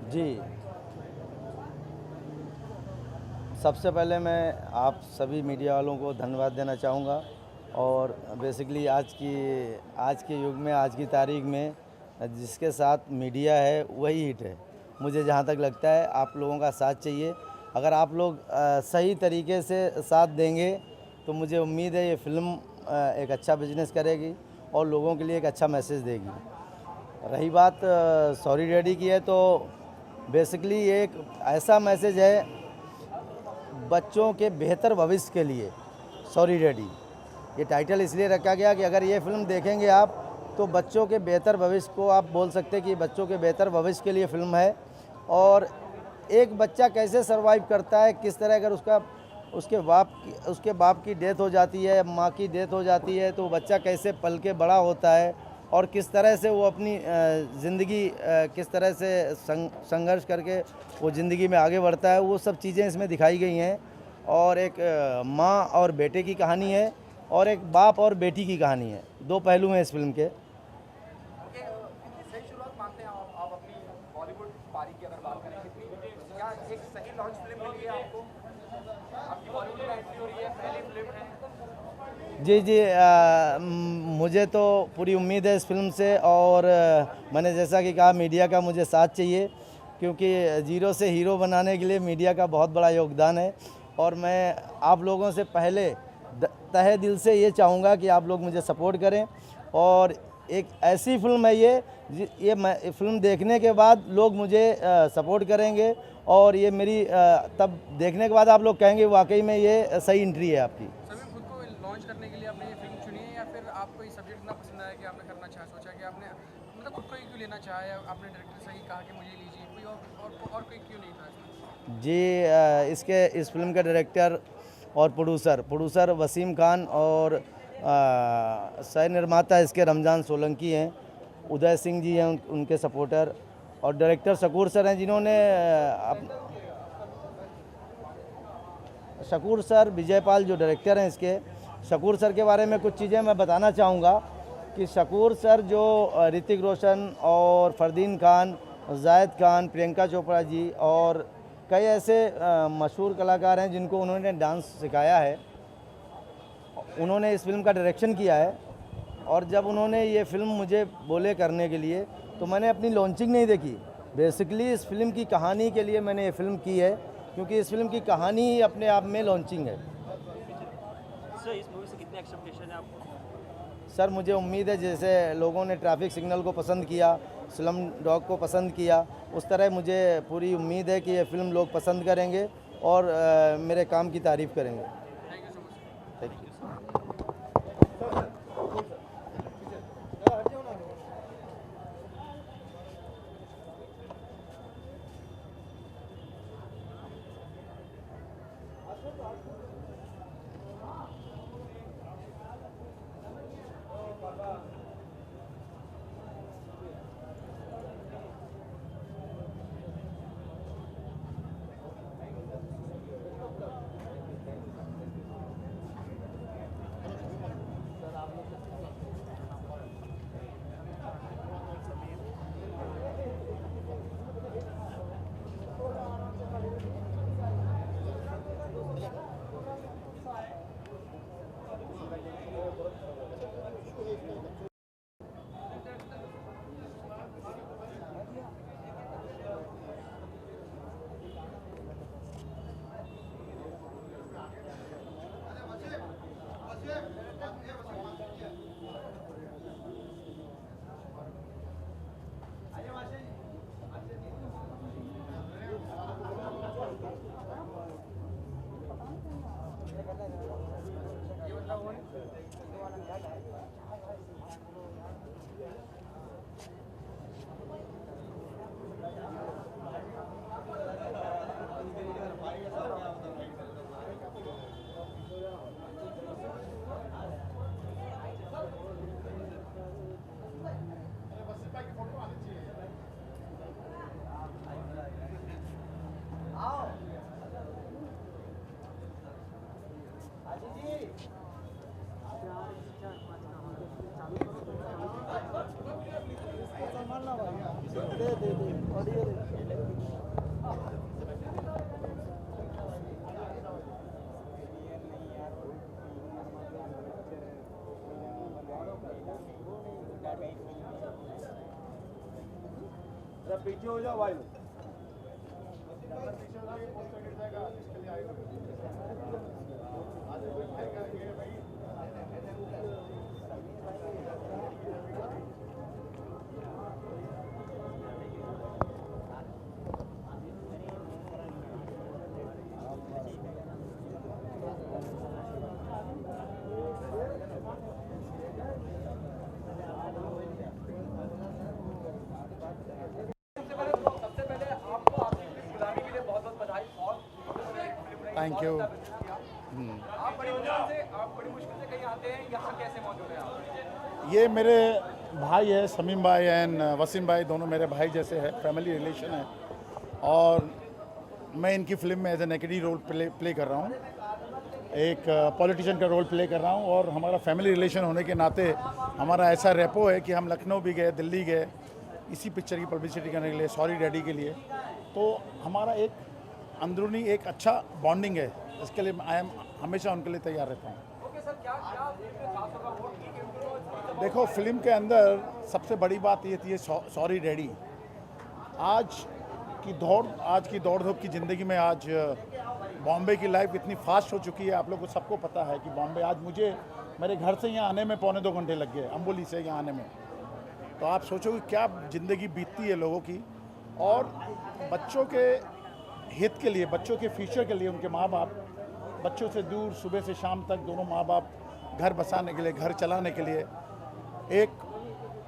जी, सबसे पहले मैं आप सभी मीडिया वालों को धन्यवाद देना चाहूँगा और बेसिकली आज के युग में, आज की तारीख में जिसके साथ मीडिया है वही हिट है। मुझे जहाँ तक लगता है आप लोगों का साथ चाहिए। अगर आप लोग सही तरीके से साथ देंगे तो मुझे उम्मीद है ये फ़िल्म एक अच्छा बिज़नेस करेगी और लोगों के लिए एक अच्छा मैसेज देगी। रही बात सॉरी डैडी की है तो बेसिकली ये एक ऐसा मैसेज है बच्चों के बेहतर भविष्य के लिए। सॉरी डैडी ये टाइटल इसलिए रखा गया कि अगर ये फिल्म देखेंगे आप तो बच्चों के बेहतर भविष्य को आप बोल सकते हैं कि बच्चों के बेहतर भविष्य के लिए फ़िल्म है। और एक बच्चा कैसे सरवाइव करता है, किस तरह अगर उसके बाप की डेथ हो जाती है, माँ की डेथ हो जाती है, तो बच्चा कैसे पल के बड़ा होता है और किस तरह से वो अपनी ज़िंदगी किस तरह से संघर्ष करके वो ज़िंदगी में आगे बढ़ता है, वो सब चीज़ें इसमें दिखाई गई हैं। और एक माँ और बेटे की कहानी है और एक बाप और बेटी की कहानी है। दो पहलू हैं इस फिल्म के। ओके, कितनी सही शुरुआत मानते हैं आप अपनी बॉलीवुड पारी की अगर बात करें, कितनी क्या एक सही लॉन्च फिल्म मिली है आपको? आपकी बॉलीवुड में एंट्री हो रही है, पहली फिल्म है। जी, जी, मुझे तो पूरी उम्मीद है इस फ़िल्म से और मैंने जैसा कि कहा मीडिया का मुझे साथ चाहिए क्योंकि ज़ीरो से हीरो बनाने के लिए मीडिया का बहुत बड़ा योगदान है। और मैं आप लोगों से पहले तहे दिल से ये चाहूँगा कि आप लोग मुझे सपोर्ट करें और एक ऐसी फ़िल्म है ये मैं फ़िल्म देखने के बाद लोग मुझे सपोर्ट करेंगे और ये मेरी तब देखने के बाद आप लोग कहेंगे वाक़ई में ये सही एंट्री है आपकी। सभी खुद को लॉन्च करने के लिए आपने ये फिल्म चुनी है या फिर आपको ये सब्जेक्ट इतना पसंद आया कि आपने करना चाहा, सोचा कि आपने मतलब खुद को ही क्यों लेना चाहा, या आपने डायरेक्टर से ही कहा कि मुझे लीजिए, कोई और कोई क्यों नहीं था इसमें? जी, इस फिल्म के डायरेक्टर और प्रोड्यूसर वसीम खान और सह निर्माता इसके रमज़ान सोलंकी हैं। उदय सिंह जी हैं उनके सपोर्टर और डायरेक्टर शकूर सर हैं जिन्होंने शकूर सर विजयपाल जो डायरेक्टर हैं इसके। शकूर सर के बारे में कुछ चीज़ें मैं बताना चाहूँगा कि शकूर सर जो ऋतिक रोशन और फरदीन खान, जायद खान, प्रियंका चोपड़ा जी और कई ऐसे मशहूर कलाकार हैं जिनको उन्होंने डांस सिखाया है, उन्होंने इस फिल्म का डायरेक्शन किया है। और जब उन्होंने ये फ़िल्म मुझे बोले करने के लिए तो मैंने अपनी लॉन्चिंग नहीं देखी। बेसिकली इस फिल्म की कहानी के लिए मैंने ये फ़िल्म की है क्योंकि इस फिल्म की कहानी ही अपने आप में लॉन्चिंग है। सर इस मूवी से कितने एक्सपेक्टेशन है आपको? सर मुझे उम्मीद है जैसे लोगों ने ट्रैफिक सिग्नल को पसंद किया, स्लम डॉग को पसंद किया, उस तरह मुझे पूरी उम्मीद है कि ये फ़िल्म लोग पसंद करेंगे और मेरे काम की तारीफ़ करेंगे। Thank you so much. Thank you. पीछे हो जाओ भाई। Thank you. आप बड़ी मुश्किल से कहीं आते हैं, यहाँ कैसे मौजूद हैं आप? ये मेरे भाई है, समीम भाई एंड वसीम भाई, दोनों मेरे भाई जैसे है, फैमिली रिलेशन है। और मैं इनकी फिल्म में as a negative role play कर रहा हूँ, एक पॉलिटिशियन का रोल प्ले कर रहा हूँ। और हमारा फैमिली रिलेशन होने के नाते हमारा ऐसा रेपो है कि हम लखनऊ भी गए, दिल्ली गए इसी पिक्चर की पब्लिसिटी करने के लिए, सॉरी डैडी के लिए। तो हमारा एक अंदरूनी एक अच्छा बॉन्डिंग है, इसके लिए आई एम हमेशा उनके लिए तैयार रहता हूँ। ओके सर, क्या खास होगा वोट की? देखो, फिल्म के अंदर सबसे बड़ी बात ये थी, सॉरी डैडी। आज की दौड़ धूप की ज़िंदगी में आज बॉम्बे की लाइफ इतनी फास्ट हो चुकी है, आप लोग को सबको पता है कि बॉम्बे, आज मुझे मेरे घर से यहाँ आने में 2.25 घंटे लग गए, अम्बोली से यहाँ आने में। तो आप सोचो कि क्या ज़िंदगी बीतती है लोगों की। और बच्चों के हित के लिए, बच्चों के फ्यूचर के लिए उनके माँ बाप बच्चों से दूर, सुबह से शाम तक दोनों माँ बाप घर बसाने के लिए, घर चलाने के लिए एक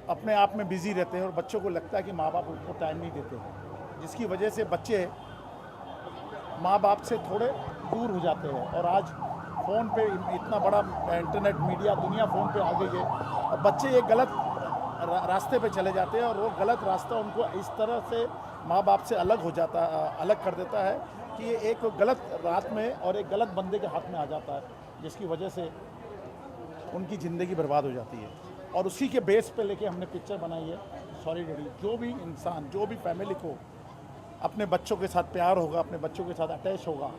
अपने आप में बिज़ी रहते हैं। और बच्चों को लगता है कि माँ बाप उनको टाइम नहीं देते हैं, जिसकी वजह से बच्चे माँ बाप से थोड़े दूर हो जाते हैं। और आज फ़ोन पे इतना बड़ा इंटरनेट मीडिया दुनिया फ़ोन पे आ गई है, और बच्चे एक गलत रास्ते पे चले जाते हैं। और वो गलत रास्ता उनको इस तरह से माँ बाप से अलग कर देता है कि ये एक गलत रात में और एक गलत बंदे के हाथ में आ जाता है, जिसकी वजह से उनकी ज़िंदगी बर्बाद हो जाती है। और उसी के बेस पे लेके हमने पिक्चर बनाई है सॉरी डैडी। जो भी इंसान, जो भी फैमिली को अपने बच्चों के साथ प्यार होगा, अपने बच्चों के साथ अटैच होगा,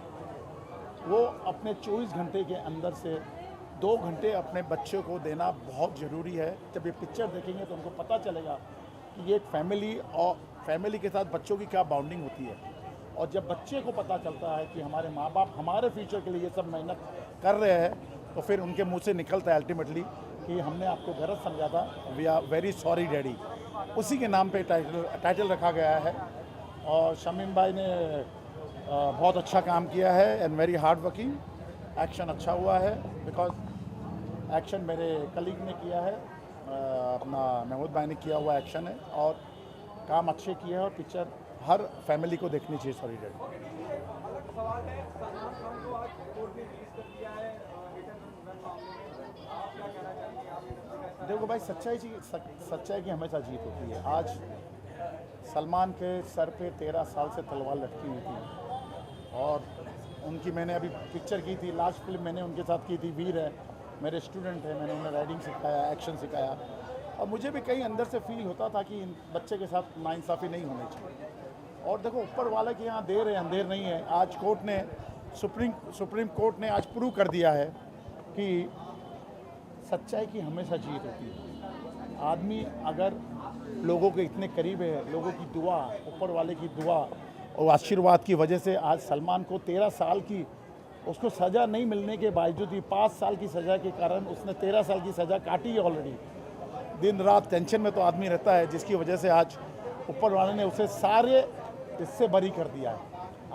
वो अपने 24 घंटे के अंदर से 2 घंटे अपने बच्चों को देना बहुत ज़रूरी है। जब ये पिक्चर देखेंगे तो उनको पता चलेगा कि ये एक फैमिली और फैमिली के साथ बच्चों की क्या बाउंडिंग होती है। और जब बच्चे को पता चलता है कि हमारे माँ बाप हमारे फ्यूचर के लिए ये सब मेहनत कर रहे हैं, तो फिर उनके मुंह से निकलता है अल्टीमेटली कि हमने आपको गलत समझा था, we are very sorry daddy. उसी के नाम पे टाइटल रखा गया है। और शमीम भाई ने बहुत अच्छा काम किया है and very hard working. Action अच्छा हुआ है, बिकॉज एक्शन मेरे कलीग ने किया है, अपना महमूद भाई ने किया हुआ एक्शन है, और काम अच्छे किए हैं। और पिक्चर हर फैमिली को देखनी चाहिए सॉरी डैडी। देखो भाई, सच्चाई की हमेशा जीत होती है। आज सलमान के सर पे 13 साल से तलवार लटकी हुई थी, और उनकी मैंने अभी पिक्चर की थी, लास्ट फिल्म मैंने उनके साथ की थी, वीर है, मेरे स्टूडेंट है, मैंने उन्हें राइडिंग सिखाया, एक्शन सिखाया। और मुझे भी कहीं अंदर से फील होता था कि इन बच्चे के साथ नाइंसाफ़ी नहीं होनी चाहिए। और देखो, ऊपर वाले के यहाँ देर है अंधेर नहीं है। आज कोर्ट ने, सुप्रीम कोर्ट ने आज प्रूव कर दिया है कि सच्चाई की हमेशा जीत होती है। आदमी अगर लोगों के इतने करीब है, लोगों की दुआ, ऊपर वाले की दुआ और आशीर्वाद की वजह से आज सलमान को 13 साल की, उसको सज़ा नहीं मिलने के बावजूद भी 5 साल की सज़ा के कारण उसने 13 साल की सज़ा काटी है ऑलरेडी। दिन रात टेंशन में तो आदमी रहता है, जिसकी वजह से आज ऊपर वाले ने उसे सारे इससे बरी कर दिया है।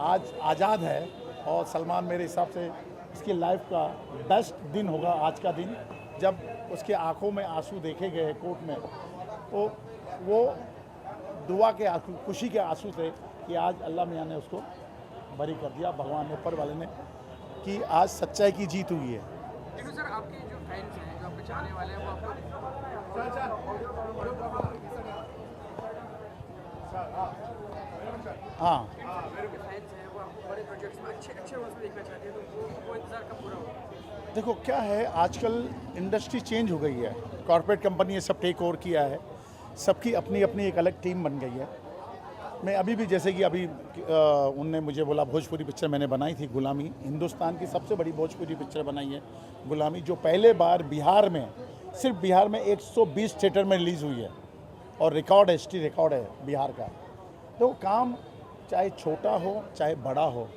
आज आज़ाद है। और सलमान मेरे हिसाब से इसकी लाइफ का बेस्ट दिन होगा आज का दिन, जब उसके आंखों में आंसू देखे गए कोर्ट में, तो वो दुआ के आंसू, खुशी के आंसू थे कि आज अल्लाह मियाँ ने उसको बरी कर दिया, भगवान ने, ऊपर वाले ने, कि आज सच्चाई की जीत हुई है। लेकिन सर, आपके जो फैंस हैं, जो आपके चाहने वाले हैं, वो आपको हाँ, फैंस हैं, वो आपको बड़े प्रोजेक्ट्स में अच्छे रोल्स में देखना चाहते हैं, तो वो इंतजार कब पूरा होगा? देखो क्या है, आजकल इंडस्ट्री चेंज हो गई है, कॉर्पोरेट कंपनी ये सब टेक ओवर किया है, सबकी अपनी अपनी एक अलग टीम बन गई है। मैं अभी भी जैसे कि अभी उनने मुझे बोला भोजपुरी पिक्चर मैंने बनाई थी गुलामी, हिंदुस्तान की सबसे बड़ी भोजपुरी पिक्चर बनाई है गुलामी, जो पहले बार बिहार में, सिर्फ बिहार में 120 थिएटर में रिलीज़ हुई है और रिकॉर्ड हिस्ट्री रिकॉर्ड है बिहार का। तो काम चाहे छोटा हो चाहे बड़ा हो,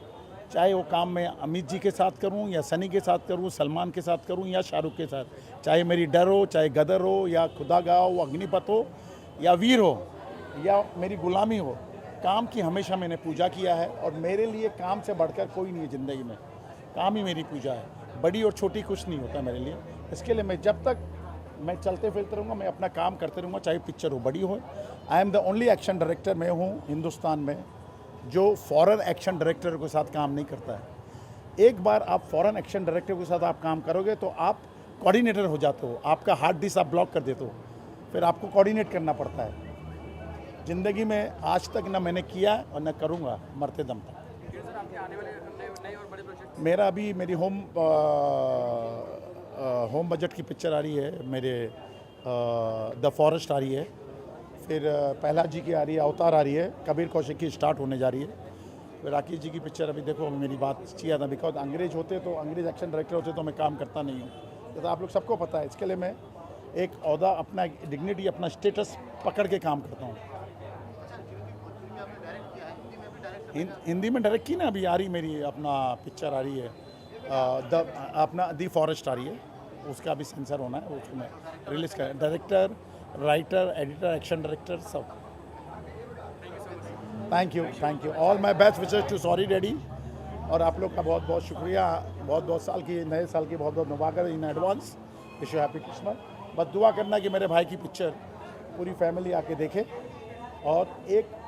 चाहे वो काम मैं अमित जी के साथ करूं या सनी के साथ करूं, सलमान के साथ करूं या शाहरुख के साथ, चाहे मेरी डर हो, चाहे गदर हो या खुदा गाओ, अग्निपथ हो या वीर हो या मेरी गुलामी हो, काम की हमेशा मैंने पूजा किया है और मेरे लिए काम से बढ़कर कोई नहीं है ज़िंदगी में। काम ही मेरी पूजा है, बड़ी और छोटी कुछ नहीं होता मेरे लिए। इसके लिए मैं जब तक मैं चलते फिरते रहूँगा, मैं अपना काम करते रहूँगा, चाहे पिक्चर हो बड़ी हो। I am the only action director मैं हूँ हिंदुस्तान में जो फॉरेन एक्शन डायरेक्टर के साथ काम नहीं करता है। एक बार आप फॉरेन एक्शन डायरेक्टर के साथ आप काम करोगे तो आप कोऑर्डिनेटर हो जाते हो, आपका हार्ड डिस्क आप ब्लॉक कर देते हो, फिर आपको कोऑर्डिनेट करना पड़ता है। ज़िंदगी में आज तक ना मैंने किया और न करूँगा मरते दम तक। सर आपके आने वाले नए और बड़े प्रोजेक्ट? मेरा अभी मेरी होम बजट की पिक्चर आ रही है, मेरे द फॉरेस्ट आ रही है, फिर पहला जी की आ रही है, अवतार आ रही है, कबीर कौशिक की स्टार्ट होने जा रही है, फिर राकेश जी की पिक्चर। अभी देखो मेरी बात किया था, बिकॉज अंग्रेज होते तो अंग्रेज एक्शन डायरेक्टर होते तो मैं काम करता नहीं हूँ, तो आप लोग सबको पता है। इसके लिए मैं एक ओहदा, अपना डिग्निटी, अपना स्टेटस पकड़ के काम करता हूँ। हिंदी में डायरेक्ट की ना, अभी आ रही मेरी अपना पिक्चर आ रही है अपना दी फॉरेस्ट आ रही है, उसका अभी सेंसर होना है, उसको मैं रिलीज़ कर, director, writer, editor, action director सब। Thank you all my best wishes to sorry daddy. और आप लोग का बहुत बहुत शुक्रिया, बहुत बहुत साल की, नए साल की बहुत बहुत मुबारक in advance, wish you happy Christmas. बस दुआ करना कि मेरे भाई की पिक्चर पूरी फैमिली आके देखे और एक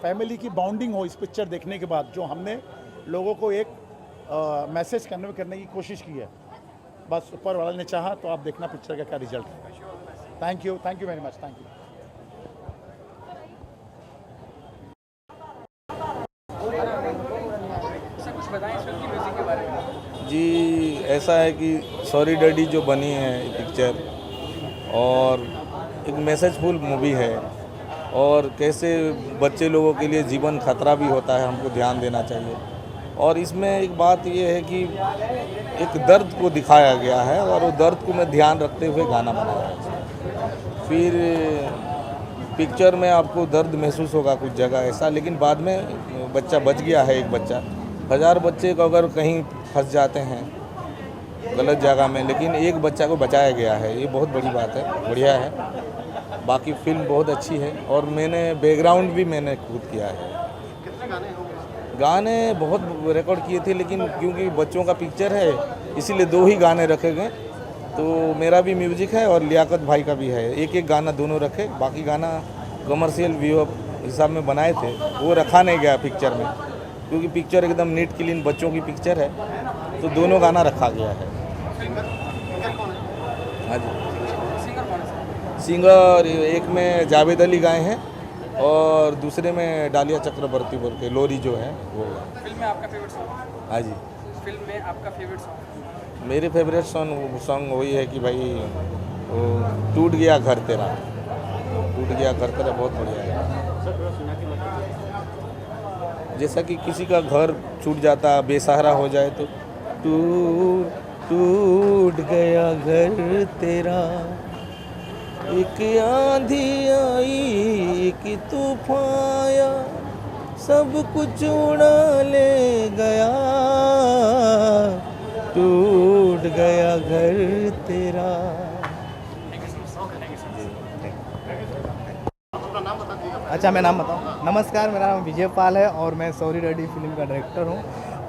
फैमिली की बॉन्डिंग हो इस पिक्चर देखने के बाद, जो हमने लोगों को एक मैसेज करने की कोशिश की है। बस ऊपर वाले ने चाहा तो आप देखना पिक्चर का क्या रिजल्ट है। Thank you very much, thank you. Sir कुछ बताएं इस फिल्म की म्यूजिक के बारे में। जी, ऐसा है कि सॉरी डैडी जो बनी है पिक्चर, और एक मैसेजफुल मूवी है, और कैसे बच्चे लोगों के लिए जीवन खतरा भी होता है, हमको ध्यान देना चाहिए। और इसमें एक बात ये है कि एक दर्द को दिखाया गया है और वो दर्द को मैं ध्यान रखते हुए गाना बनाया है। फिर पिक्चर में आपको दर्द महसूस होगा कुछ जगह ऐसा, लेकिन बाद में बच्चा बच गया है। एक बच्चा, 1000 बच्चे को अगर कहीं फंस जाते हैं गलत जगह में, लेकिन एक बच्चा को बचाया गया है, ये बहुत बड़ी बात है, बढ़िया है। बाकी फिल्म बहुत अच्छी है और मैंने बैकग्राउंड भी मैंने खुद किया है। गाने बहुत रिकॉर्ड किए थे, लेकिन क्योंकि बच्चों का पिक्चर है इसीलिए 2 ही गाने रखे गए। तो मेरा भी म्यूजिक है और लियाकत भाई का भी है, एक एक गाना दोनों रखे। बाकी गाना कमर्शियल व्यू हिसाब में बनाए थे, वो रखा नहीं गया पिक्चर में, क्योंकि पिक्चर एकदम नीट क्लीन बच्चों की पिक्चर है, तो दोनों गाना रखा गया है। हाँ जी। सिंगर कौन है सर? सिंगर एक में जावेद अली गाए हैं और दूसरे में डालिया चक्रवर्ती बोल के लोरी जो है वो। फिल्म में आपका फेवरेट सॉन्ग? हाँ जी। फिल्म में आपका फेवरेट सॉन्ग? मेरे फेवरेट सॉन्ग वही है कि भाई वो टूट गया घर तेरा, टूट गया घर तेरा बहुत बढ़िया है। जैसा कि किसी का घर छूट जाता, बेसहारा हो जाए, तो टूट गया घर तेरा, एक आंधी आई एक तूफान आया, सब कुछ उड़ा ले गया, टूट गया घर तेरा। अच्छा, मैं नाम बताऊँ? नमस्कार, मेरा नाम विजय पाल है और मैं सॉरी डैडी फिल्म का डायरेक्टर हूँ।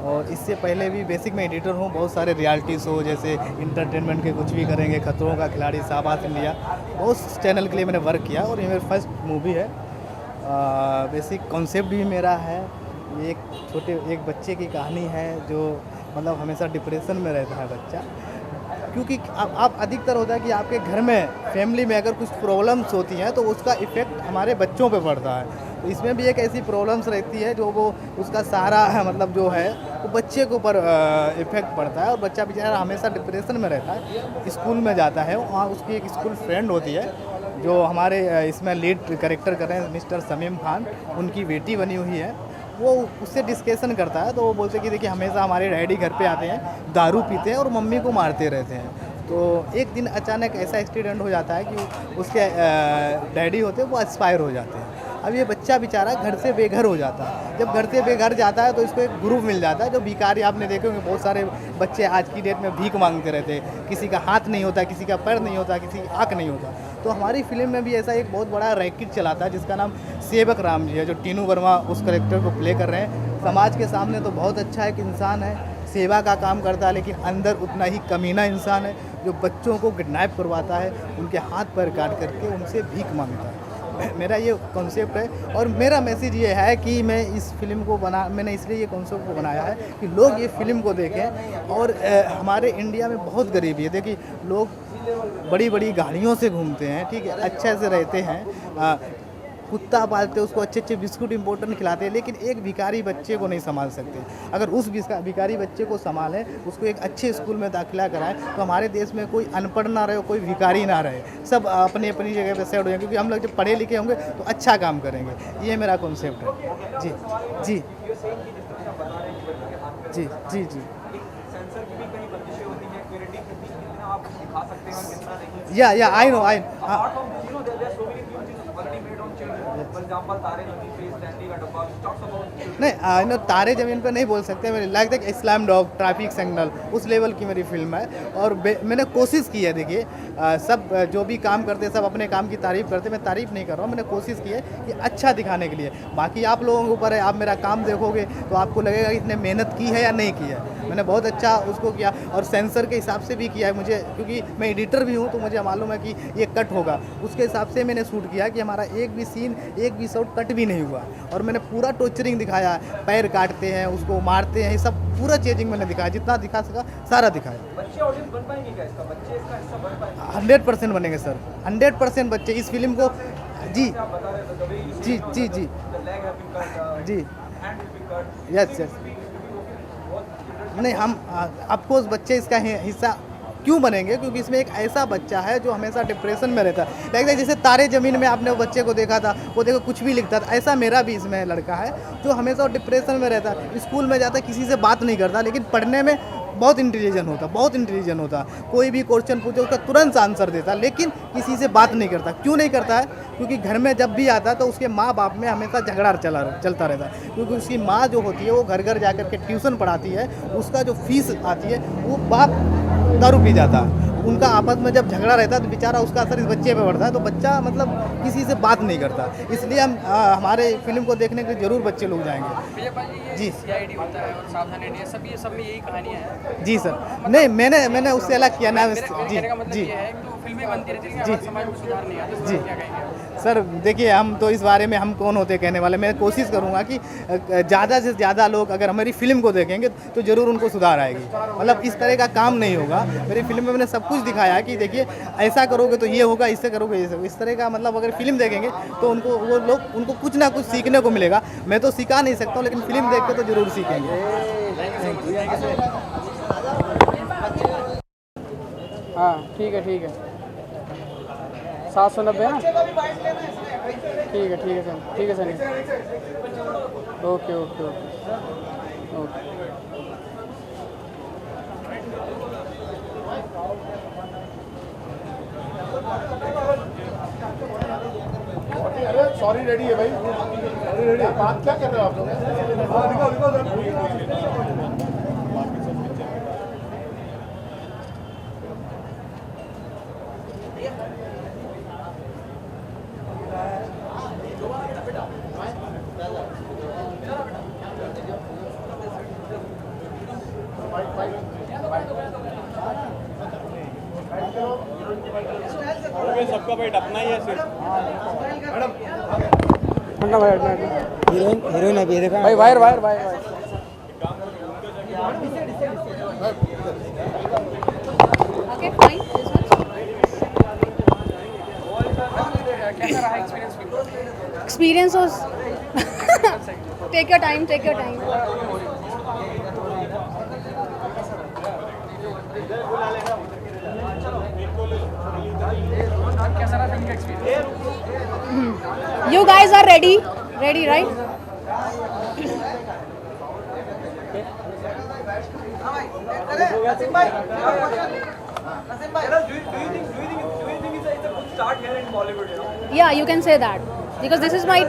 और इससे पहले भी बेसिक में एडिटर हूँ। बहुत सारे रियलिटी शो जैसे इंटरटेनमेंट के कुछ भी करेंगे, खतरों का खिलाड़ी, शाबाश इंडिया, बहुत चैनल के लिए मैंने वर्क किया और ये मेरी फर्स्ट मूवी है। बेसिक कॉन्सेप्ट भी मेरा है, ये एक बच्चे की कहानी है जो मतलब हमेशा डिप्रेशन में रहता है बच्चा, क्योंकि आप अधिकतर होता है कि आपके घर में फैमिली में अगर कुछ प्रॉब्लम्स होती हैं तो उसका इफ़ेक्ट हमारे बच्चों पे पड़ता है। तो इसमें भी एक ऐसी प्रॉब्लम्स रहती है जो वो उसका सारा मतलब जो है वो बच्चे के ऊपर इफ़ेक्ट पड़ता है और बच्चा बेचारा हमेशा डिप्रेशन में रहता है। स्कूल में जाता है, वहाँ उसकी एक स्कूल फ्रेंड होती है, जो हमारे इसमें लीड कैरेक्टर कर रहे हैं मिस्टर शमीम खान, उनकी बेटी बनी हुई है। वो उससे डिस्कशन करता है तो वो बोलते हैं कि देखिए हमेशा हमारे डैडी घर पे आते हैं, दारू पीते हैं और मम्मी को मारते रहते हैं। तो एक दिन अचानक ऐसा एक्सीडेंट हो जाता है कि उसके डैडी होते हैं वो एक्सपायर हो जाते हैं। अब ये बच्चा बेचारा घर से बेघर हो जाता है। जब घर से बेघर जाता है तो इसको एक ग्रुप मिल जाता है, जो भिखारी आपने देखे होंगे, बहुत सारे बच्चे आज की डेट में भीख मांगते रहते हैं। किसी का हाथ नहीं होता, किसी का पैर नहीं होता, किसी की आँख नहीं होता। तो हमारी फिल्म में भी ऐसा एक बहुत बड़ा रैकेट चलाता है जिसका नाम सेवक राम जी है, जो टीनू वर्मा उस करेक्टर को प्ले कर रहे हैं। समाज के सामने तो बहुत अच्छा एक इंसान है, सेवा का काम करता है, लेकिन अंदर उतना ही कमीना इंसान है जो बच्चों को किडनैप करवाता है, उनके हाथ पैर काट करके उनसे भीख मांगता है। मेरा ये कॉन्सेप्ट है और मेरा मैसेज ये है कि मैं इस फिल्म को मैंने इसलिए ये कॉन्सेप्ट को बनाया है कि लोग ये फिल्म को देखें। और हमारे इंडिया में बहुत गरीबी है। देखिए लोग बड़ी बड़ी गाड़ियों से घूमते हैं, ठीक है, अच्छे से रहते हैं, कुत्ता पालते हैं, उसको अच्छे अच्छे बिस्कुट इम्पोर्टेंट खिलाते हैं, लेकिन एक भिखारी बच्चे को नहीं संभाल सकते। अगर उस भिखारी बच्चे को संभालें, उसको एक अच्छे स्कूल में दाखिला कराएं, तो हमारे देश में कोई अनपढ़ ना रहे, कोई भिखारी ना रहे, सब अपनी अपनी जगह पे सेट हो जाए। क्योंकि हम लोग जब पढ़े लिखे होंगे तो अच्छा काम करेंगे। ये मेरा कॉन्सेप्ट है। जी जी जी जी जी या आई नो नहीं, तारे ज़मीन पर नहीं बोल सकते। मेरे लगता है कि इस्लाम डॉग, ट्रैफिक सिग्नल, उस लेवल की मेरी फिल्म है। और मैंने कोशिश की है, देखिए सब जो भी काम करते हैं सब अपने काम की तारीफ़ करते हैं, मैं तारीफ़ नहीं कर रहा हूँ, मैंने कोशिश की है कि अच्छा दिखाने के लिए। बाकी आप लोगों के ऊपर है, आप मेरा काम देखोगे तो आपको लगेगा कि इसने मेहनत की है या नहीं की है। मैंने बहुत अच्छा उसको किया और सेंसर के हिसाब से भी किया है मुझे, क्योंकि मैं एडिटर भी हूँ तो मुझे मालूम है कि ये कट होगा। उसके हिसाब से मैंने शूट किया कि हमारा एक भी सीन, एक भी शॉट कट भी नहीं हुआ। और मैंने पूरा टॉर्चरिंग दिखाया, पैर काटते हैं, उसको मारते हैं, ये सब पूरा चेजिंग मैंने दिखाया, जितना दिखा सका सारा दिखाया। बच्चे ऑडियंस बन पाएंगे क्या इसका? बच्चे इसका हिस्सा बन पाएंगे? 100% बनेंगे सर, 100% बच्चे इस फिल्म को। जी जी जी जी जी यस यस नहीं, हम ऑफकोर्स बच्चे इसका हिस्सा क्यों बनेंगे, क्योंकि इसमें एक ऐसा बच्चा है जो हमेशा डिप्रेशन में रहता है। लगता है जैसे तारे ज़मीन में आपने वो बच्चे को देखा था, वो देखो कुछ भी लिखता था, ऐसा मेरा भी इसमें लड़का है जो हमेशा डिप्रेशन में रहता है। स्कूल में जाता है, किसी से बात नहीं करता, लेकिन पढ़ने में बहुत इंटेलिजेंट होता, बहुत इंटेलिजेंट होता। कोई भी क्वेश्चन पूछो उसका तुरंत आंसर देता, लेकिन किसी से बात नहीं करता। क्यों नहीं करता है? क्योंकि घर में जब भी आता है तो उसके माँ बाप में हमेशा झगड़ा चलता रहता है। क्योंकि उसकी माँ जो होती है वो घर घर जाकर के ट्यूशन पढ़ाती है, उसका जो फीस आती है वो बाप दारू पी जाता है। उनका आपस में जब झगड़ा रहता है तो बेचारा उसका असर इस बच्चे पे पड़ता है, तो बच्चा मतलब किसी से बात नहीं करता। इसलिए हम हमारे फिल्म को देखने के लिए जरूर बच्चे लोग जाएंगे। जी CID होता है और सावधान इंडिया, सब में यही कहानियाँ हैं। जी सर, नहीं मैंने उससे अलग किया ना। जी कहने का मतलब जी ये है कि तो फिल्में बनती रहती हैं, हमारे समाज में सुधार नहीं आता, जी। क्या कहेंगे? सर देखिए, हम तो इस बारे में हम कौन होते कहने वाले। मैं कोशिश करूंगा कि ज़्यादा से ज़्यादा लोग अगर हमारी फिल्म को देखेंगे तो ज़रूर उनको सुधार आएगी। मतलब इस तरह का काम नहीं होगा। मेरी फिल्म में मैंने सब कुछ दिखाया है कि देखिए ऐसा करोगे तो ये होगा, इससे करोगे ये, इस तरह का। मतलब अगर फिल्म देखेंगे तो उनको कुछ ना कुछ सीखने को मिलेगा। मैं तो सिखा नहीं सकता हूँ, लेकिन फिल्म देख के तो ज़रूर सीखेंगे। हाँ ठीक है 790 ना, ठीक है सर, ठीक है sir, okay okay okay okay. Sorry ready है भाई, सॉरी रेडी। बात क्या कर रहे हो आप लोग? सबका भाई अपना ही है सिर्फ। हटना भाई, हटना। हीरोइन अभी देखा भाई, वायर Okay, fine. कैसा रहा experience? Experience was take your time. कैसा रहा फिल्म का experience? You guys are ready? Ready, right? Yeah, you can say that because this is my.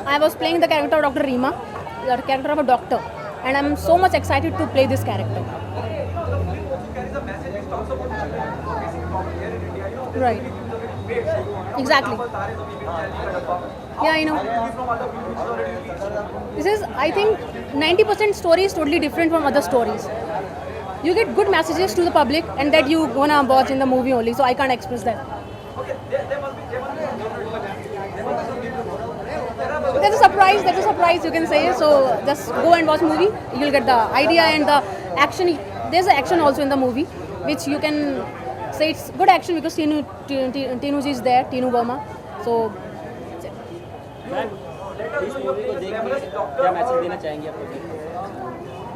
I was playing the character of Dr. Reema, the character of a doctor, and I'm so much excited to play this character. Right. Exactly. Yeah, I know. This is, I think, 90% story is totally different from other stories. You get good messages to the public, and that you wanna watch in the movie only. So I can't express that. That's a surprise. That's a surprise. You can say. So just go and watch movie. You'll get the idea and the action. There's action also in the movie, which you can say it's good action because Tinu ji is there, Tinu Verma. So ma'am इस movie को देख के क्या message देना चाहेंगे आप लोग?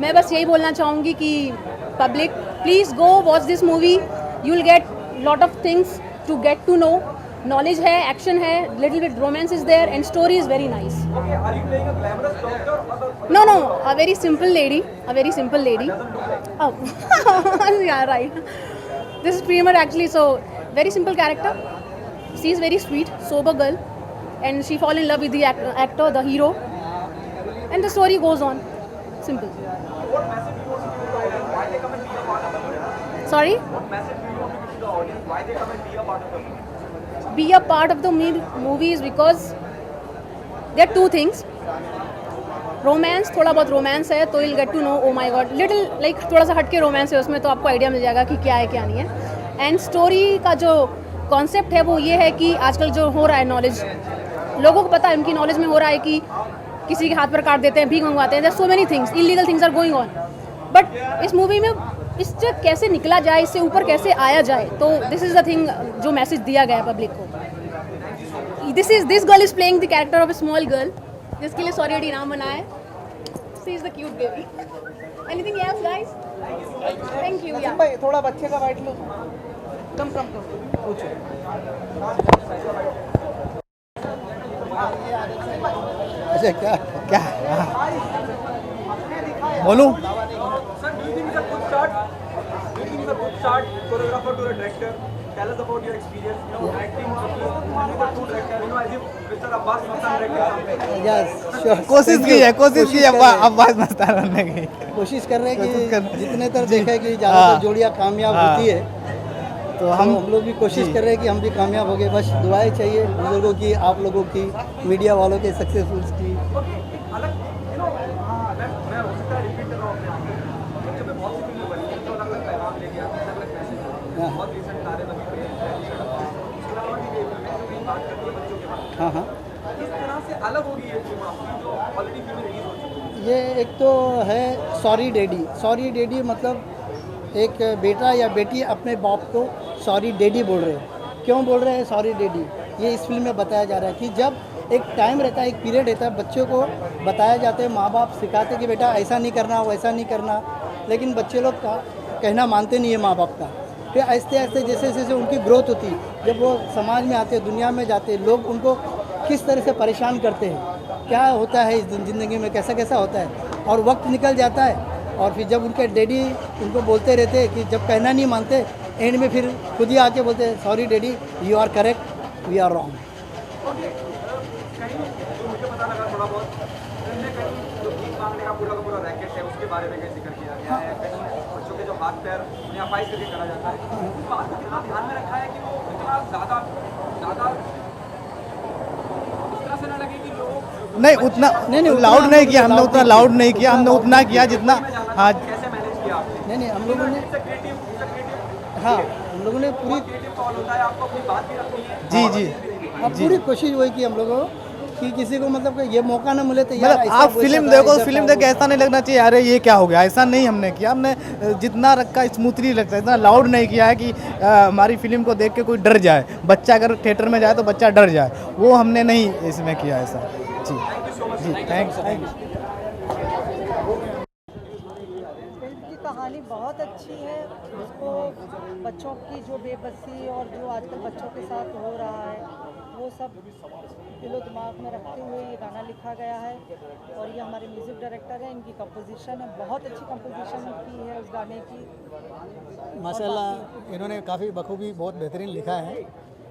मैं बस यही बोलना चाहूँगी कि public please go watch this movie. You will get lot of things to get to know. Knowledge है, एक्शन है, little bit romance is there and story is very nice. No no, a very simple lady, a very simple lady. Yeah, right. This is Premier actually, so very simple character. She is very sweet, sober girl, and she fall in love with the actor, the hero, and the story goes on. Simple. Sorry? Be a part of the movie is because there are two things. Romance, थोड़ा बहुत romance है तो will get to know. Oh my god, little like थोड़ा सा हटके romance है उसमें, तो आपको आइडिया मिल जाएगा कि क्या है क्या नहीं है. एंड स्टोरी का जो कॉन्सेप्ट है वो ये है कि आजकल जो हो रहा है नॉलेज, लोगों को पता है, उनकी नॉलेज में हो रहा है कि किसी के हाथ पर काट देते हैं, भीख मंगवाते हैं. There so many things, illegal things are going on. But इस मूवी में इससे कैसे निकला जाए, इससे ऊपर कैसे आया जाए, तो दिस इज़ द थिंग जो मैसेज दिया गया है पब्लिक को. This girl is playing the character of A small girl, जिसके लिए सॉरी डी नाम बना है. She is the cute baby. Anything else guys? Thank you. या भाई थोड़ा बच्चे का वाइट लो. कम पूछो. अच्छा क्या क्या बोलूं? Sir, do you think it's a good start? Do you think it's a good start, choreographer to a director? Tell us about your experience, acting with the two directors, as if Mr. Abbas Mastana directed. Yes sure. कोशिश की है अब्बास मस्तान बनने की. कोशिश कर रहे हैं कि जितने तर देखे कि ज़्यादातर जोड़ियाँ कामयाब होती है, तो हम लोग भी कोशिश कर रहे हैं कि हम भी कामयाब हो गए. बस दुआएं चाहिए बुजुर्गों की, आप लोगों की, मीडिया वालों के, सक्सेसफुल की. मैं हो सकता है रिपीट कर रहा हूँ, जब बहुत सी फिल्में बनी हैं तो अलग अलग पैगाम लेके आते हैं, अलग अलग मैसेज. बहुत रिसेंट तारे लगी हुई है, उसके अलावा भी कई फिल्में जो बात करती है बच्चों के बारे में. हाँ हाँ, इस तरह से अलग होगी ये फिल्म आपकी जो ऑलरेडी फिल्में रिलीज हो चुकी है. ये एक तो है सॉरी डैडी. सॉरी डैडी मतलब एक बेटा या बेटी अपने बाप को सॉरी डैडी बोल रहे हैं. क्यों बोल रहे हैं सॉरी डैडी, ये इस फिल्म में बताया जा रहा है कि जब एक टाइम रहता है, एक पीरियड रहता है, बच्चों को बताया जाता है, माँ बाप सिखाते कि बेटा ऐसा नहीं करना, वैसा नहीं करना, लेकिन बच्चे लोग का कहना मानते नहीं है माँ बाप का. फिर आहिस्ते आहिस्ते जैसे जैसे उनकी ग्रोथ होती, जब वो समाज में आते, दुनिया में जाते, लोग उनको किस तरह से परेशान करते हैं, क्या होता है इस ज़िंदगी में, कैसा कैसा होता है, और वक्त निकल जाता है. और फिर जब उनके डैडी उनको बोलते रहते हैं कि जब कहना नहीं मानते, एंड में फिर खुद ही आके बोलते हैं sorry daddy, you are correct, we are wrong. कहीं जो मुझे पता लगा थोड़ा बहुत, फिल्म में कहीं जो भीख मांगने का पूरा रैकेट है उसके बारे में कहीं जिक्र किया गया है. कहीं बच्चों के जो हाथ पैर उन्हें अपाइज करके करा जाता है, उस बात को कितना ध्यान में रखा है कि वो इतना ज़्यादा इस तरह से ना लगे कि लोग नहीं उतना लाउड नहीं किया हमने, उतना लाउड नहीं किया हमने, उतना किया जितना. हाँ कैसे मैनेज किया आपने? नहीं हम लोगों ने, क्रिएटिव हाँ हम लोगों ने पूरी क्रिएटिव कॉल होता है, आपको अपनी बात भी रखनी है. जी अब पूरी कोशिश वही की हम लोगों कि किसी को मतलब कि ये मौका ना मिले तो यार मतलब ऐसा आप वैसा फिल्म था, देखो, ऐसा फिल्म था, देख के ऐसा नहीं लगना चाहिए अरे ये क्या हो गया, ऐसा नहीं हमने किया. हमने जितना रखा स्मूथली लगता है, इतना लाउड नहीं किया है कि हमारी फिल्म को देख के कोई डर जाए. बच्चा अगर थिएटर में जाए तो बच्चा डर जाए, वो हमने नहीं इसमें किया ऐसा. जी जी, थैंक यू. कहानी बहुत अच्छी है। उसको बच्चों की जो बेबसी और जो आजकल बच्चों के साथ हो रहा है वो सब दिलो दिमाग में रखते हुए ये गाना लिखा गया है। और ये हमारे म्यूज़िक डायरेक्टर हैं, इनकी कंपोजिशन है, बहुत अच्छी कंपोजिशन की है उस गाने की। माशाल्लाह इन्होंने काफ़ी बखूबी बहुत बेहतरीन लिखा है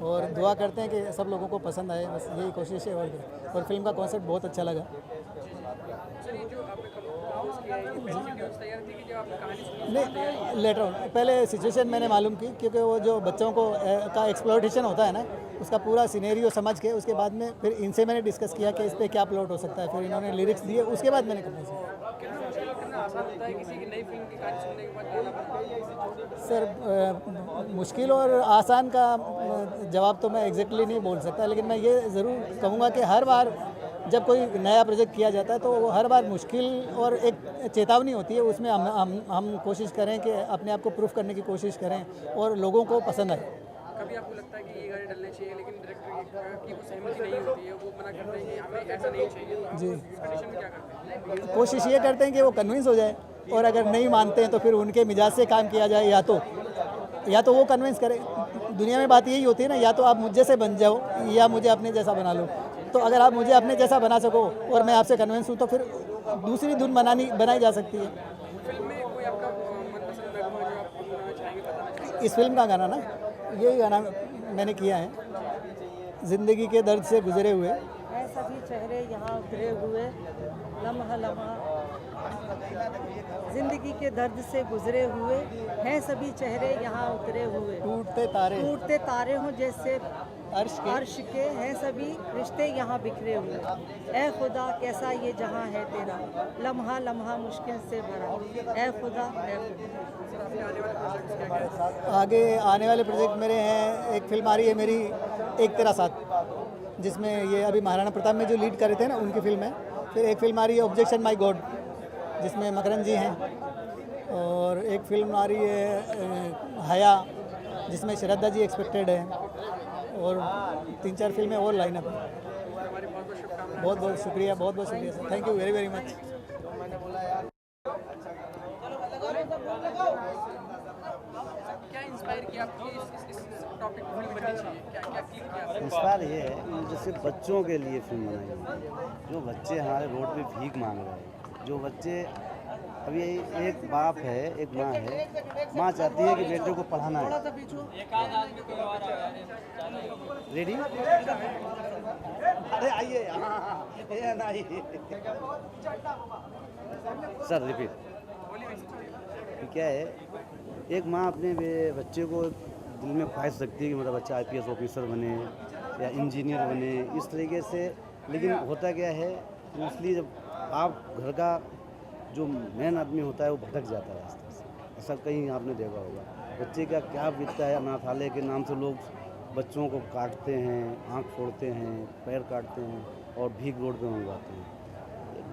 और दुआ करते हैं कि सब लोगों को पसंद आए, बस यही कोशिश है। और फिल्म का कॉन्सेप्ट बहुत अच्छा लगा। सर ये जो आपने कंपोज किया है, ये पहले से न्यूज़ तैयार थी कि जब आपने कहानी सुनी नहीं, लेटर ऑन पहले सिचुएशन मैंने मालूम की, क्योंकि वो जो बच्चों को का एक्सप्लोइटेशन होता है ना, उसका पूरा सिनेरियो समझ के उसके बाद में फिर इनसे मैंने डिस्कस किया कि इस पर क्या प्लॉट हो सकता है। फिर इन्होंने लिरिक्स दिए, उसके बाद मैंने कंपोज किया। कितना आसान होता है किसी की नई फिल्म की कहानी सुनने के बाद गाना बनाना? सर मुश्किल और आसान का जवाब तो मैं एग्जैक्टली नहीं बोल सकता, लेकिन मैं ये ज़रूर कहूँगा कि हर बार जब कोई नया प्रोजेक्ट किया जाता है तो वो हर बार मुश्किल और एक चेतावनी होती है। उसमें हम कोशिश करें कि अपने आप को प्रूफ करने की कोशिश करें और लोगों को पसंद आए। कभी आपको लगता है कि ये गाने डलने चाहिए लेकिन डायरेक्टर की वो सहमति नहीं होती है, वो मना करते हैं कि हमें ऐसा नहीं चाहिए, तो आप जी। उस कंडीशन में क्या करते हैं? कोशिश ये करते हैं कि वो कन्विंस हो जाए, और अगर नहीं मानते हैं तो फिर उनके मिजाज से काम किया जाए, या तो वो कन्विंस करे। दुनिया में बात यही होती है ना, या तो आप मुझ जैसे बन जाओ या मुझे अपने जैसा बना लो। तो अगर आप मुझे अपने जैसा बना सको और मैं आपसे कन्विंस हूँ तो फिर दूसरी धुन बनाई जा सकती है। फिल्म में कोई आपका मनपसंद नगमा जो आप गुनगुनाना चाहेंगे, बताना चाहेंगे? इस फिल्म का गाना ना, यही गाना मैंने किया है, ज़िंदगी के दर्द से गुजरे हुए। हैं सभी चेहरे यहाँ उतरे हुए, लम्हा लम्हा जिंदगी के दर्द से गुजरे हुए, हैं सभी चेहरे यहाँ उतरे हुए। टूटते तारे हों जैसे अर्श के, हैं सभी रिश्ते यहाँ बिखरे हुए। ऐ खुदा कैसा ये जहाँ है तेरा, लम्हा लम्हा मुश्किल से भरा। ऐ खुदा ऐ खुदा। आगे आने वाले प्रोजेक्ट मेरे हैं, एक फिल्म आ रही है मेरी एक तेरा साथ, जिसमें ये अभी महाराणा प्रताप में जो लीड कर रहे थे ना, उनकी फिल्म है। फिर एक फिल्म आ रही है ऑब्जेक्शन माय गॉड, जिसमें मकरंद जी हैं। और एक फिल्म आ रही है हया, जिसमें श्रद्धा जी एक्सपेक्टेड है। और 3-4 फिल्में और लाइन अप है। बहुत बहुत शुक्रिया, बहुत बहुत शुक्रिया sir, thank you very very much. क्या इंस्पायर किया आपकी इस टॉपिक पर फिल्म बननी चाहिए? क्या क्या किया? इंस्पायर ये है कि जैसे बच्चों के लिए फिल्म बनाई है। जो बच्चे हमारे रोड पे भीख मांग रहे हैं, जो बच्चे अभी एक बाप है, एक माँ है, माँ चाहती है कि बेटे को पढ़ाना है। रेडी? अरे आइए ये नहीं सर, रिपीट। क्या है, एक माँ अपने बच्चे को दिल में ख्वाहिश रखती है कि मेरा बच्चा IPS ऑफिसर बने या इंजीनियर बने, इस तरीके से। लेकिन होता क्या है, मोस्टली जब आप घर का जो मेन आदमी होता है वो भटक जाता है रास्ते से। ऐसा कहीं आपने देखा होगा, बच्चे का क्या बीतता है। अनाथालय के नाम से लोग बच्चों को काटते हैं, आँख फोड़ते हैं, पैर काटते हैं और भीख रोड पे मंगवाते हैं।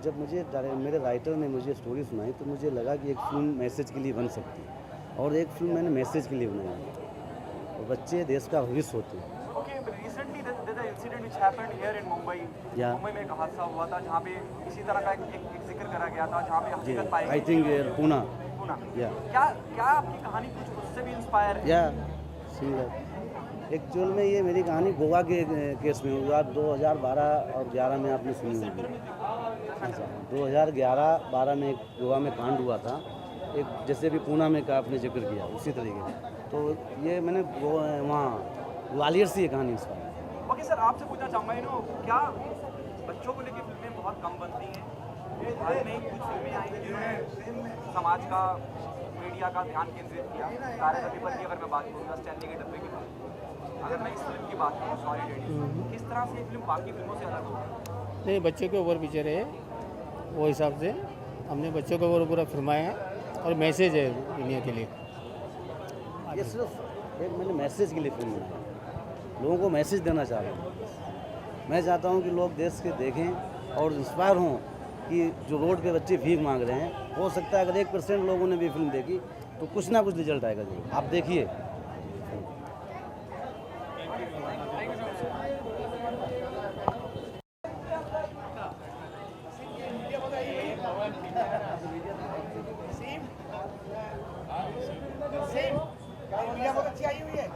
जब मुझे मेरे राइटर ने मुझे स्टोरी सुनाई तो मुझे लगा कि एक फिल्म मैसेज के लिए बन सकती है, और एक फिल्म मैंने मैसेज के लिए बनाई है। और बच्चे देश का भविष्य होते हैं। Recently, there's an incident which happened here in Mumbai. Mumbai में एक हादसा हुआ था जहाँ पे इसी तरह का एक जिक्र करा गया था, जहाँ पे हकीकत पाई आई थिंक पुणे। क्या आपकी कहानी कुछ उससे भी इंस्पायर है? एक्चुअल में ये मेरी कहानी गोवा के केस में हुआ। 2012 और 11 में आपने सुनी होगी। 2011-12 में एक गोवा में कांड हुआ था, एक जैसे भी पुणे में का आपने जिक्र किया उसी तरीके से। तो ये मैंने वहाँ ग्वालियर से ये कहानी इंस्पायर। ओके सर, आपसे पूछना चाहूँगा क्या बच्चों को लेकर फिल्में बहुत कम बनती हैं? हाल में कुछ फिल्में आई जिन्होंने समाज का, मीडिया का ध्यान केंद्रित किया। तारे ज़मीन पर की अगर मैं बात करूँगा, स्टैनली के डब्बे की बात, अगर मैं इस फिल्म की बात करूँ सॉरी डैडी, किस तरह से ये फिल्म बाकी फिल्मों से अलग होगी? नहीं, बच्चों के ऊपर पिक्चर है, वो हिसाब से हमने बच्चों के ऊपर पूरा फिल्माया और मैसेज है दुनिया के लिए। ये सिर्फ एक मैंने मैसेज के लिए फिल्म बनाई, लोगों को मैसेज देना चाह रहा हूँ। मैं चाहता हूँ कि लोग देश के देखें और इंस्पायर हों कि जो रोड पे बच्चे भीख मांग रहे हैं, हो सकता है अगर 1% लोगों ने भी फिल्म देखी तो कुछ ना कुछ रिजल्ट आएगा जरूर। आप देखिए। बहुत अच्छी आई हुई है।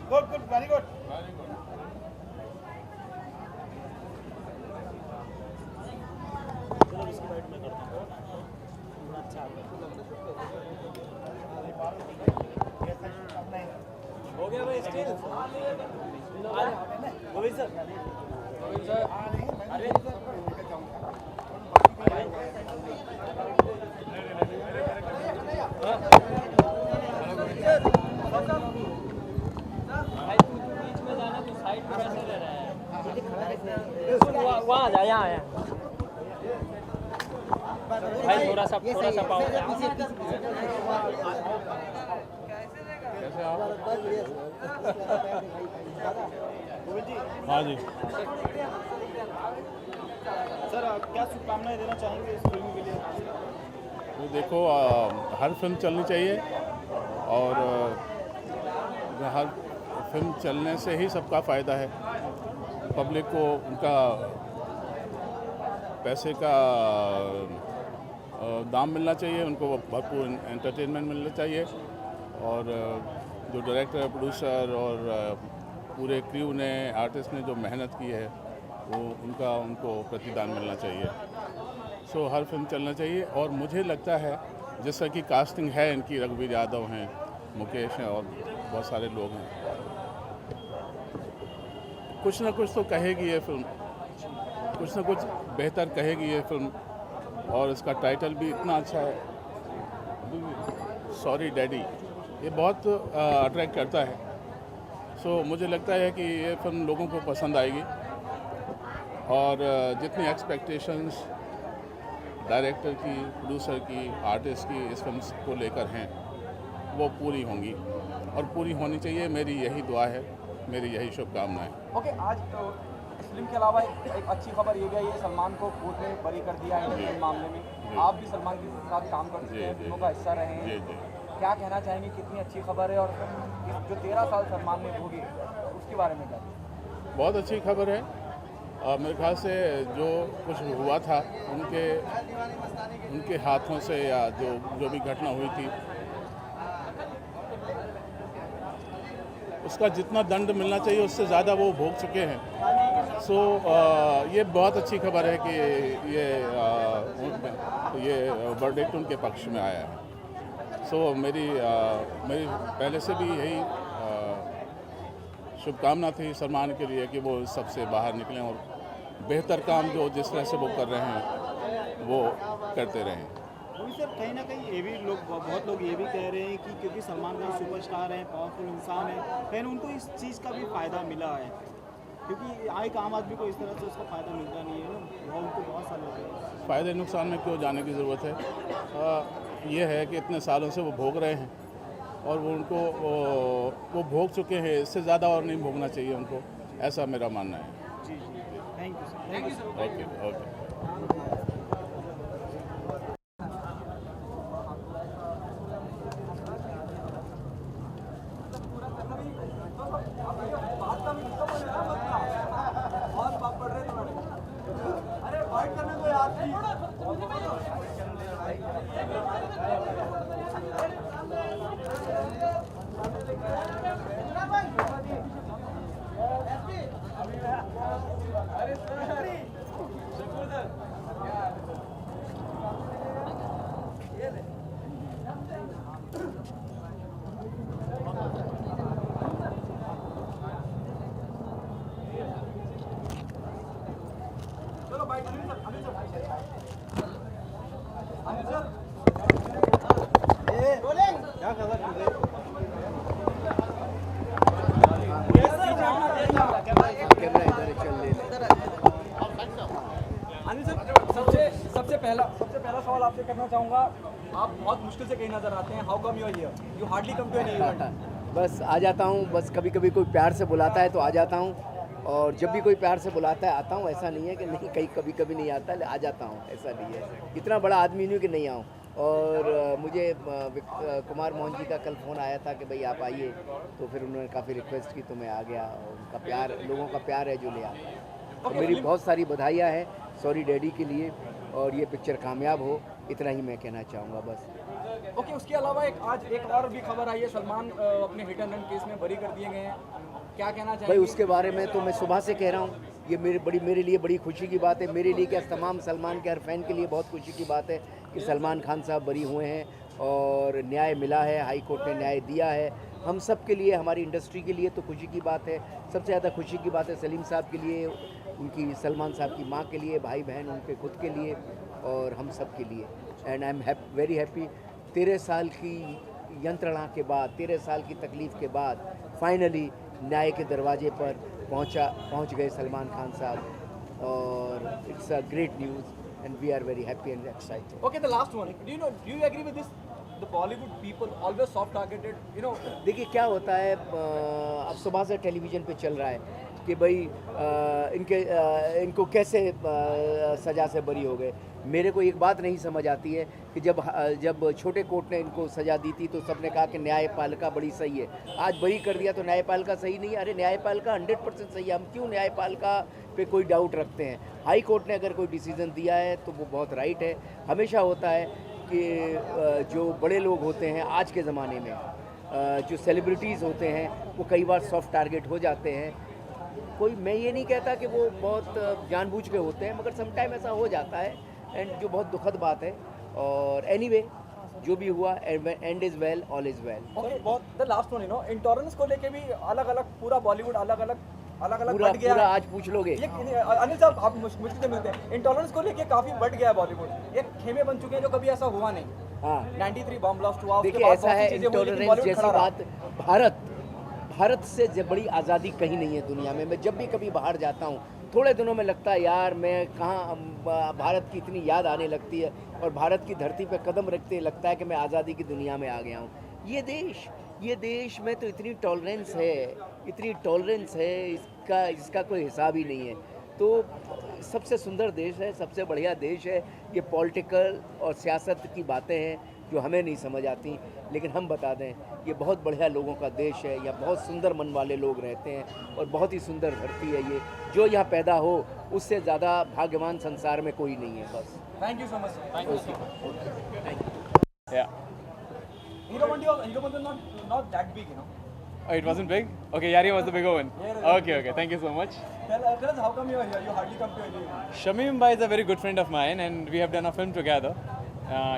Good good very good. हो गया भाई स्टिल गोविंद सर अरे भाई तू बीच में जाना तो साइड पे कैसे ले रहा है वहाँ जा यहाँ आया भाई थोड़ा सा पाओ हाँ जी। सर आप क्या शुभकामनाएं देना चाहेंगे इस फिल्म के लिए? तो देखो हर फिल्म चलनी चाहिए और हर फिल्म चलने से ही सबका फ़ायदा है। पब्लिक को उनका पैसे का दाम मिलना चाहिए, उनको भरपूर एंटरटेनमेंट मिलना चाहिए और जो डायरेक्टर प्रोड्यूसर और पूरे क्रू ने आर्टिस्ट ने जो मेहनत की है वो उनको प्रतिदान मिलना चाहिए। सो हर फिल्म चलना चाहिए और मुझे लगता है जैसा कि कास्टिंग है इनकी, रघुवीर यादव हैं, मुकेश हैं और बहुत सारे लोग हैं, कुछ ना कुछ तो कहेगी ये फिल्म, कुछ ना कुछ बेहतर कहेगी ये फिल्म। और इसका टाइटल भी इतना अच्छा है, सॉरी डैडी, ये बहुत अट्रैक्ट करता है। सो मुझे लगता है कि ये फिल्म लोगों को पसंद आएगी और जितनी एक्सपेक्टेशंस डायरेक्टर की, प्रोड्यूसर की, आर्टिस्ट की इस फिल्म को लेकर हैं वो पूरी होंगी और पूरी होनी चाहिए। मेरी यही दुआ है, मेरी यही शुभकामनाएं। ओके, आज तो इस फिल्म के अलावा एक अच्छी खबर ये भी आई है, सलमान को कोर्ट ने बरी कर दिया है इस मामले में। आप भी सलमान के साथ काम कर चुके हैं, फिल्मों का हिस्सा रहे हैं, क्या कहना चाहेंगे, कितनी अच्छी खबर है? और जो 13 साल सलमान ने भोगी उसके बारे में क्या? बहुत अच्छी खबर है। मेरे ख्याल से जो कुछ हुआ था उनके हाथों से या जो भी घटना हुई थी उसका जितना दंड मिलना चाहिए उससे ज़्यादा वो भोग चुके हैं। सो ये बहुत अच्छी खबर है कि ये वर्डिक्ट उनके पक्ष में आया है। सो मेरी पहले से भी यही शुभकामना थी सलमान के लिए कि वो सबसे बाहर निकलें और बेहतर काम जो जिस तरह से वो कर रहे हैं वो करते रहें। सर कहीं ना कहीं ये भी बहुत लोग ये भी कह रहे हैं कि क्योंकि सलमान खान सुपरस्टार हैं, पावरफुल इंसान है, कहीं उनको इस चीज़ का भी फ़ायदा मिला है, क्योंकि एक आम आदमी को इस तरह से उसका फ़ायदा मिलता नहीं है ना, उनको बहुत सारे होते हैं। फ़ायदे नुकसान में क्यों जाने की ज़रूरत है? ये है कि इतने सालों से वो भोग रहे हैं और वो भोग चुके हैं, इससे ज़्यादा और नहीं भोगना चाहिए उनको, ऐसा मेरा मानना है। जी जी, thank you sir. Thank you sir. Okay okay. सबसे पहला सवाल आपसे करना चाहूँगा, आप बहुत मुश्किल से कहीं नजर आते हैं, how come you are here? You hardly come to any event. बस आ जाता हूँ, बस कभी कभी कोई प्यार से बुलाता है तो आ जाता हूँ, और जब भी कोई प्यार से बुलाता है आता हूँ। ऐसा नहीं है कि नहीं, कभी कभी नहीं आता, आ जाता हूँ, ऐसा नहीं है। इतना बड़ा आदमी नहीं कि नहीं आऊँ। और मुझे कुमार मोहन जी का कल फ़ोन आया था कि भाई आप आइए, तो फिर उन्होंने काफ़ी रिक्वेस्ट की तो मैं आ गया। उनका प्यार, लोगों का प्यार है जो ले आता है। तो मेरी बहुत सारी बधाइयाँ हैं सॉरी डैडी के लिए, और ये पिक्चर कामयाब हो इतना ही मैं कहना चाहूँगा बस। ओके, उसके अलावा आज एक और भी खबर आई है, सलमान अपने हिट एंड रन केस में बरी कर दिए गए हैं, क्या कहना भाई चाहिए? उसके बारे में तो मैं सुबह से कह रहा हूँ, ये मेरे लिए बड़ी खुशी की बात है। मेरे लिए क्या, तमाम सलमान के हर फैन के लिए बहुत खुशी की बात है कि सलमान खान साहब बरी हुए हैं और न्याय मिला है, हाई कोर्ट ने न्याय दिया है। हम सब के लिए, हमारी इंडस्ट्री के लिए तो खुशी की बात है। सबसे ज़्यादा खुशी की बात है सलीम साहब के लिए, उनकी सलमान साहब की माँ के लिए, भाई बहन उनके खुद के लिए और हम सब के लिए। And I am very happy. 13 साल की यंत्रणा के बाद, 13 साल की तकलीफ़ के बाद फाइनली न्याय के दरवाजे पर पहुंच गए सलमान खान साहब और it's a great news and we are very happy and excited. Okay, the last one, do you agree with this? The Bollywood people always soft targeted, you know. देखिए क्या होता है, अब सुबह से टेलीविज़न पे चल रहा है कि भाई इनको कैसे सज़ा से बरी हो गए। मेरे को एक बात नहीं समझ आती है कि जब छोटे कोर्ट ने इनको सज़ा दी थी तो सबने कहा कि न्यायपालिका बड़ी सही है, आज बरी कर दिया तो न्यायपालिका सही नहीं है। अरे न्यायपालिका 100% सही है, हम क्यों न्यायपालिका पे कोई डाउट रखते हैं? हाई कोर्ट ने अगर कोई डिसीज़न दिया है तो वो बहुत राइट है। हमेशा होता है कि जो बड़े लोग होते हैं आज के ज़माने में, जो सेलिब्रिटीज़ होते हैं, वो कई बार सॉफ्ट टारगेट हो जाते हैं। मैं ये नहीं कहता कि वो बहुत जानबूझ के होते हैं, मगर समटाइम ऐसा हो जाता है एंड जो बहुत दुखद बात है। और एनीवे जो भी हुआ, end is well, all is well. Okay, बहुत the last one, you know, intolerance को लेके भी अलग अलग पूरा बॉलीवुड अलग अलग पूरा बढ़ गया पूरा है। आज पूछ लोगे। ये अनिल साहब, आप मुश्किल से मिलते हैं, इंटॉलरेंस को लेके काफी बढ़ गया है बॉलीवुड। ये खेमे बन चुके हैं जो कभी ऐसा हुआ नहीं। हाँ, 93 बॉम्ब ब्लास्ट हुआ, उसके देखिए बाद ऐसा बहुत सी है, चीजें हुई, लेकिन इंटॉलरेंस बॉलीवुड जैसी खड़ा रहा। बात भारत से बड़ी आज़ादी कहीं नहीं है दुनिया में। मैं जब भी कभी बाहर जाता हूँ, थोड़े दिनों में लगता है यार मैं कहाँ, भारत की इतनी याद आने लगती है और भारत की धरती पर कदम रखते लगता है कि मैं आज़ादी की दुनिया में आ गया हूँ। ये देश में तो इतनी टॉलरेंस है, इसका कोई हिसाब ही नहीं है। तो सबसे सुंदर देश है, सबसे बढ़िया देश है। ये पॉलिटिकल और सियासत की बातें हैं जो हमें नहीं समझ आती, लेकिन हम बता दें ये बहुत बढ़िया लोगों का देश है। यहाँ बहुत सुंदर मन वाले लोग रहते हैं और बहुत ही सुंदर धरती है ये। जो यहाँ पैदा हो उससे ज़्यादा भाग्यवान संसार में कोई नहीं है। बस thank you so much. Thank you so much. Yeah. Hero Mandi was not that big, you know. Oh, it wasn't big? Okay, Yari was the bigger one. Yeah, Okay, thank you so much. Tell us how come you are here? You hardly come to India. Shamim Bhai is a very good friend of mine and we have done a film together.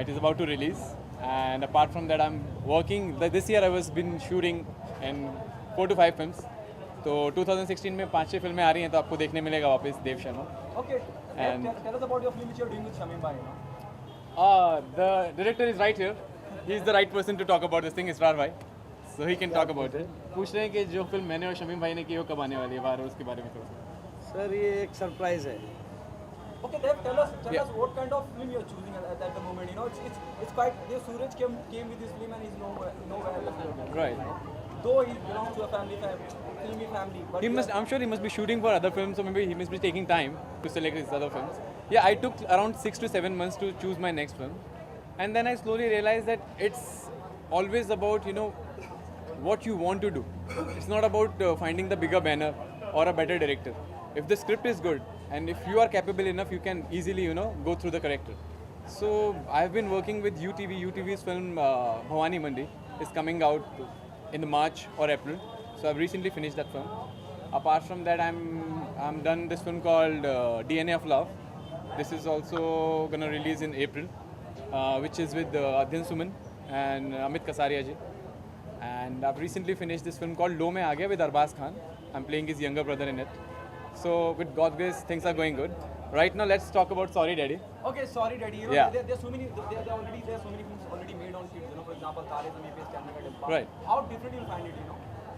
It is about to release and apart from that I'm working, this year I was been shooting in 4 to 5 films. तो 2016 में 5-6 फिल्में आ रही हैं तो आपको देखने मिलेगा वापस Dev Sharma. Okay. And tell us about your film which you are doing with Shamim Bhai, you know. the director is right here. He is the right person to talk about this thing, Israr Bhai. So he can talk about it. पूछ रहे हैं कि जो film मैंने और शमीम भाई ने की वो कब आने वाली है बाहर, उसके बारे में थोड़ा। सर ये एक सरप्राइज़ है। Okay, Dev, tell us what kind of film you are choosing at the moment. You know, it's quite. Suraj came with this film and he's nowhere left. Right. Though he belongs to a filmy family. But I'm sure he must be shooting for other films, so maybe he must be taking time to select his other films. Yeah, I took around 6 to 7 months to choose my next film, and then I slowly realized that it's always about what you want to do. It's not about finding the bigger banner or a better director. If the script is good and if you are capable enough, you can easily go through the character. So I've been working with UTV. UTV's film Bhavani Mandi is coming out in March or April. So I've recently finished that film. Apart from that, I'm done this film called DNA of Love. This is also gonna release in April, which is with Adyan Suman and Amit Kasaria ji. And I've recently finished this film called Lo Mein Aa Gaya with Arbaz Khan. I'm playing his younger brother in it. So with God's grace, things are going good. Right now, let's talk about Sorry Daddy. Okay, Sorry Daddy. Yeah. There's so many. There are so many films already made on kids. For example, Tare Zameen Pe Scanner Ka Dibba. Right. How different you find it?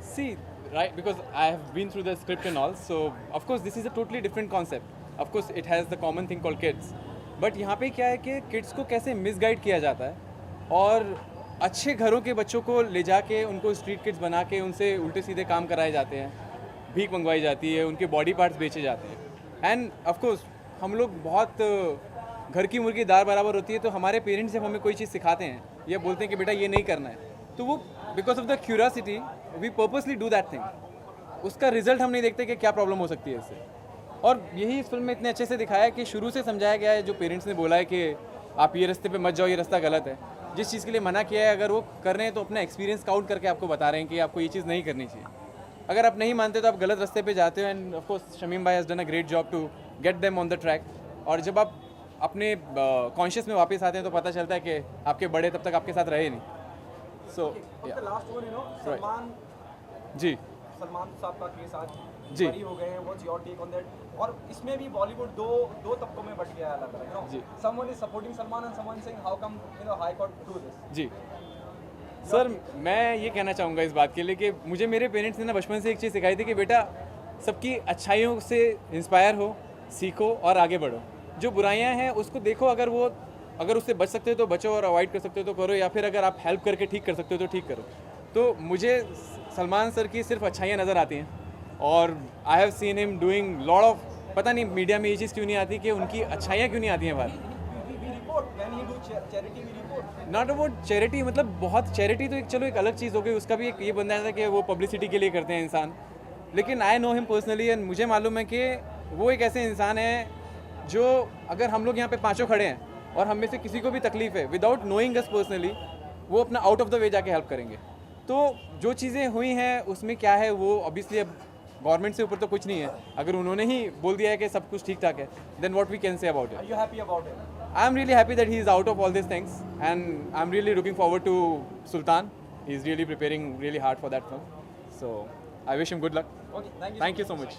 See, right, because I have been through the script and all, so of course this is a totally different concept. Of course it has the common thing called kids, but यहाँ पे क्या है कि kids को कैसे misguide किया जाता है और अच्छे घरों के बच्चों को ले जाके उनको street kids बना के उनसे उल्टे सीधे काम कराए जाते हैं, भीख मंगवाई जाती है, उनके body parts बेचे जाते हैं। And of course हम लोग बहुत घर की मुर्गी दाल बराबर होती है, तो हमारे पेरेंट्स जब हमें कोई चीज़ सिखाते हैं या बोलते हैं कि बेटा ये नहीं करना है, तो वो because of the curiosity we purposely do that thing. उसका रिजल्ट हम नहीं देखते कि क्या प्रॉब्लम हो सकती है इससे। और यही इस फिल्म में इतने अच्छे से दिखाया है कि शुरू से समझाया गया है, जो पेरेंट्स ने बोला है कि आप ये रास्ते पे मत जाओ, ये रास्ता गलत है। जिस चीज़ के लिए मना किया है अगर वो कर रहे हैं तो अपना एक्सपीरियंस काउंट करके आपको बता रहे हैं कि आपको ये चीज़ नहीं करनी चाहिए। अगर आप नहीं मानते तो आप गलत रास्ते पे जाते हो। एंड ऑफ कोर्स शमीम भाई has done a great job to get them on the track. और जब आप अपने कॉन्शियस में वापस आते हैं तो पता चलता है कि आपके बड़े तब तक आपके साथ रहे नहीं। So last one, Salman ji साहब का केस आज जी। बरी हो गए हैं, what's your take on that? और इसमें भी बॉलीवुड दो तबकों में बट गया है अलग-अलग, जी। Someone is supporting Salman and someone saying how come High Court do this. जी सर, मैं ये कहना चाहूँगा इस बात के लिए कि मुझे मेरे पेरेंट्स ने ना बचपन से एक चीज़ सिखाई थी कि बेटा सबकी अच्छाइयों से इंस्पायर हो, सीखो और आगे बढ़ो। जो बुराइयां हैं उसको देखो, अगर उससे बच सकते हो तो बचो और अवॉइड कर सकते हो तो करो, या फिर अगर आप हेल्प करके ठीक कर सकते हो तो ठीक करो। तो मुझे सलमान सर की सिर्फ अच्छाइयाँ नज़र आती हैं और I have seen him doing lot of, पता नहीं मीडिया में ये चीज़ क्यों नहीं आती कि उनकी अच्छाइयाँ क्यों नहीं आती हैं बाहर। नॉट अबाउट चैरिटी, मतलब बहुत चैरिटी तो चलो एक अलग चीज़ हो गई, उसका भी एक ये बंदा है कि वो पब्लिसिटी के लिए करते हैं इंसान। लेकिन I know him personally and मुझे मालूम है कि वो एक ऐसे इंसान है जो अगर हम लोग यहाँ पे पांचों खड़े हैं और हम में से किसी को भी तकलीफ है, विदाउट नोइंग अस पर्सनली वो अपना आउट ऑफ द वे जाके हेल्प करेंगे। तो जो चीज़ें हुई हैं उसमें क्या है, वो ऑब्वियसली अब गवर्नमेंट से ऊपर तो कुछ नहीं है। अगर उन्होंने ही बोल दिया है कि सब कुछ ठीक ठाक है, then what we can say about it. You happy about it? I am really happy that he is out of all this things and I am really looking forward to Sultan. He is really preparing really hard for that film, so I wish him good luck. Okay, thank you so much.